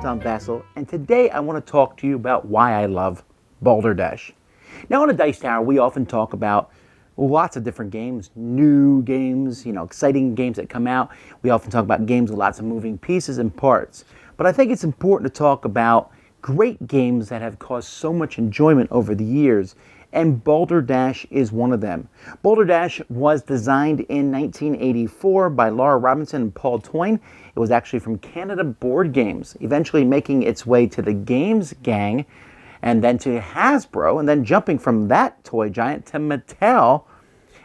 Tom Vasel, and today I want to talk to you about why I love Balderdash. Now on a Dice Tower, we often talk about lots of different games, new games, exciting games that come out. We often talk about games with lots of moving pieces and parts. But I think it's important to talk about great games that have caused so much enjoyment over the years, and Balderdash is one of them. Balderdash was designed in 1984 by Laura Robinson and Paul Toyne. It was actually from Canada Board Games, eventually making its way to the Games Gang, and then to Hasbro, and then jumping from that toy giant to Mattel,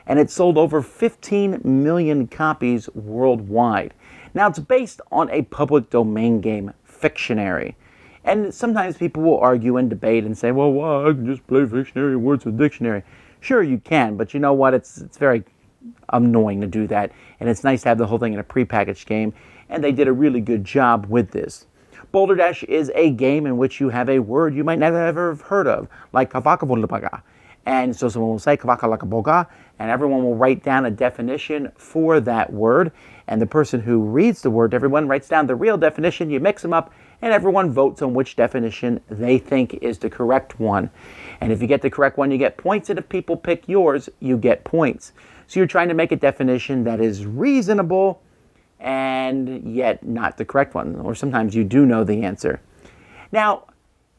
and it sold over 15 million copies worldwide. Now, it's based on a public domain game, Fictionary. And sometimes people will argue and debate and say, well, I can just play Fictionary words with dictionary. Sure, you can, but you know what? It's very annoying to do that, and it's nice to have the whole thing in a prepackaged game, and they did a really good job with this. Balderdash is a game in which you have a word you might never ever have heard of, like kavakavolabaga. And so someone will say kavakalakaboga, and everyone will write down a definition for that word. And the person who reads the word, everyone writes down the real definition, you mix them up, and everyone votes on which definition they think is the correct one. And if you get the correct one, you get points, and if people pick yours, you get points. So you're trying to make a definition that is reasonable and yet not the correct one, or sometimes you do know the answer. Now,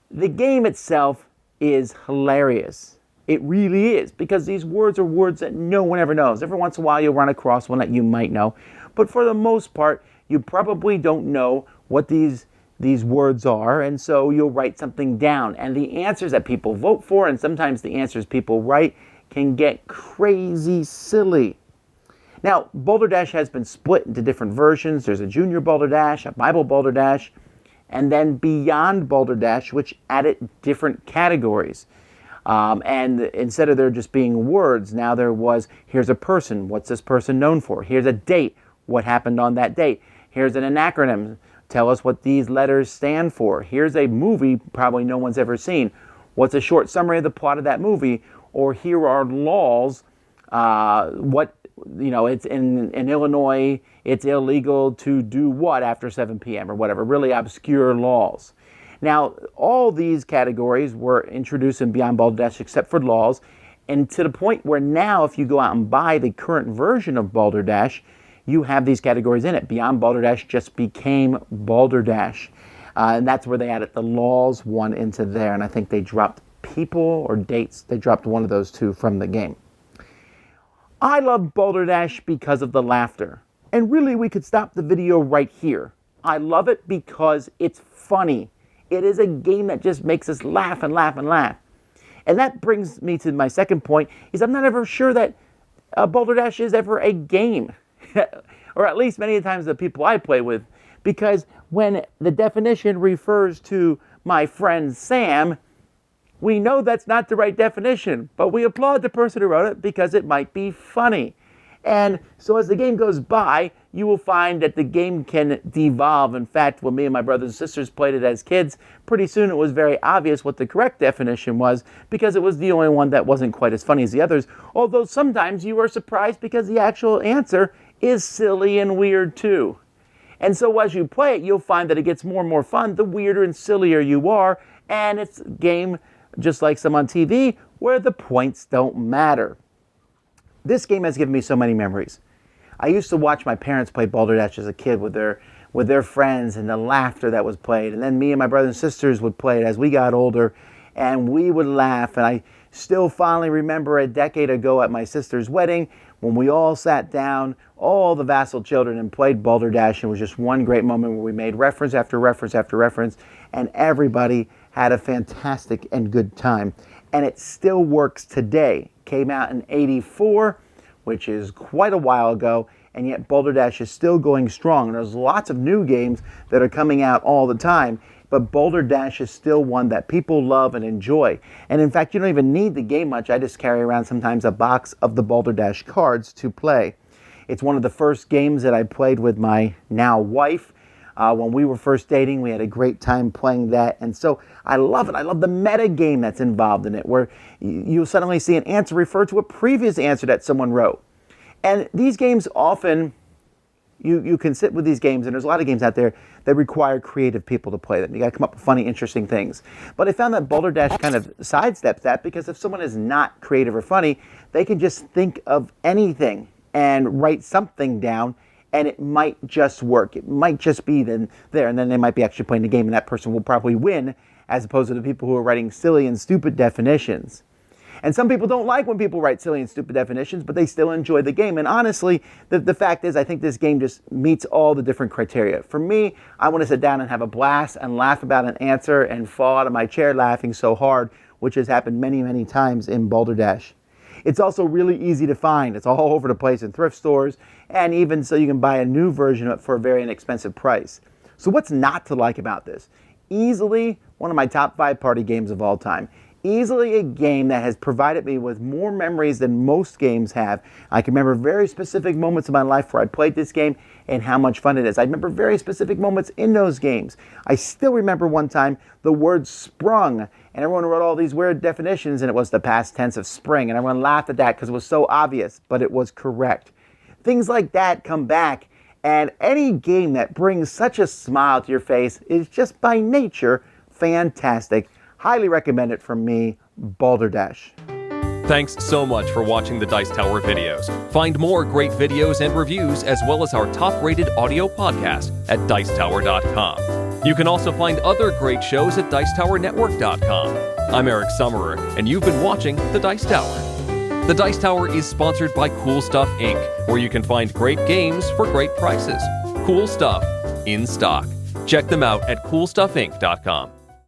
the game itself is hilarious. It really is, because these words are words that no one ever knows. Every once in a while you'll run across one that you might know, but for the most part, you probably don't know what these words are, and so you'll write something down. And the answers that people vote for, and sometimes the answers people write, can get crazy silly. Now, Balderdash has been split into different versions. There's a Junior Balderdash, a Bible Balderdash, and then Beyond Balderdash, which added different categories. And instead of there just being words, now there was, here's a person, what's this person known for? Here's a date, what happened on that date? Here's an acronym, tell us what these letters stand for. Here's a movie probably no one's ever seen. What's a short summary of the plot of that movie? Or here are laws, it's in Illinois, it's illegal to do what after 7 p.m. or whatever, really obscure laws. Now, all these categories were introduced in Beyond Balderdash except for laws, and to the point where now if you go out and buy the current version of Balderdash, you have these categories in it. Beyond Balderdash just became Balderdash, and that's where they added the laws one into there, and I think they dropped people or dates. They dropped one of those two from the game. I love Balderdash because of the laughter. And really, we could stop the video right here. I love it because it's funny. It is a game that just makes us laugh and laugh and laugh. And that brings me to my second point, is I'm not ever sure that Balderdash is ever a game. Or at least many times the people I play with. Because when the definition refers to my friend Sam, we know that's not the right definition, but we applaud the person who wrote it because it might be funny. And so as the game goes by, you will find that the game can devolve. In fact, when me and my brothers and sisters played it as kids, pretty soon it was very obvious what the correct definition was because it was the only one that wasn't quite as funny as the others. Although sometimes you are surprised because the actual answer is silly and weird too. And so as you play it, you'll find that it gets more and more fun the weirder and sillier you are, and it's a game just like some on TV, where the points don't matter. This game has given me so many memories. I used to watch my parents play Balderdash as a kid with their friends and the laughter that was played. And then me and my brothers and sisters would play it as we got older, and we would laugh. And I still fondly remember a decade ago at my sister's wedding when we all sat down, all the Vasel children, and played Balderdash. And it was just one great moment where we made reference after reference after reference, and everybody had a fantastic and good time. And it still works today. Came out in '84, which is quite a while ago, and yet Balderdash is still going strong. And there's lots of new games that are coming out all the time, but Balderdash is still one that people love and enjoy. And in fact, you don't even need the game much. I just carry around sometimes a box of the Balderdash cards to play. It's one of the first games that I played with my now wife. When we were first dating, we had a great time playing that. And so I love it. I love the meta game that's involved in it, where you suddenly see an answer refer to a previous answer that someone wrote. And these games often you can sit with these games, and there's a lot of games out there that require creative people to play them. You got to come up with funny, interesting things. But I found that Balderdash kind of sidesteps that, because if someone is not creative or funny, they can just think of anything and write something down, and it might just work. It might just be there, and then they might be actually playing the game, and that person will probably win, as opposed to the people who are writing silly and stupid definitions. And some people don't like when people write silly and stupid definitions, but they still enjoy the game. And honestly, the fact is, I think this game just meets all the different criteria. For me, I want to sit down and have a blast and laugh about an answer and fall out of my chair laughing so hard, which has happened many, many times in Balderdash. It's also really easy to find. It's all over the place in thrift stores, and even so you can buy a new version of it for a very inexpensive price. So what's not to like about this? Easily one of my top 5 party games of all time. Easily a game that has provided me with more memories than most games have. I can remember very specific moments in my life where I played this game and how much fun it is. I remember very specific moments in those games. I still remember one time the word sprung, and everyone wrote all these weird definitions, and it was the past tense of spring, and everyone laughed at that because it was so obvious, but it was correct. Things like that come back, and any game that brings such a smile to your face is just by nature fantastic. Highly recommend it from me, Balderdash. Thanks so much for watching the Dice Tower videos. Find more great videos and reviews, as well as our top-rated audio podcast at Dicetower.com. You can also find other great shows at Dicetowernetwork.com. I'm Eric Summerer, and you've been watching The Dice Tower. The Dice Tower is sponsored by Cool Stuff Inc., where you can find great games for great prices. Cool stuff in stock. Check them out at CoolStuffInc.com.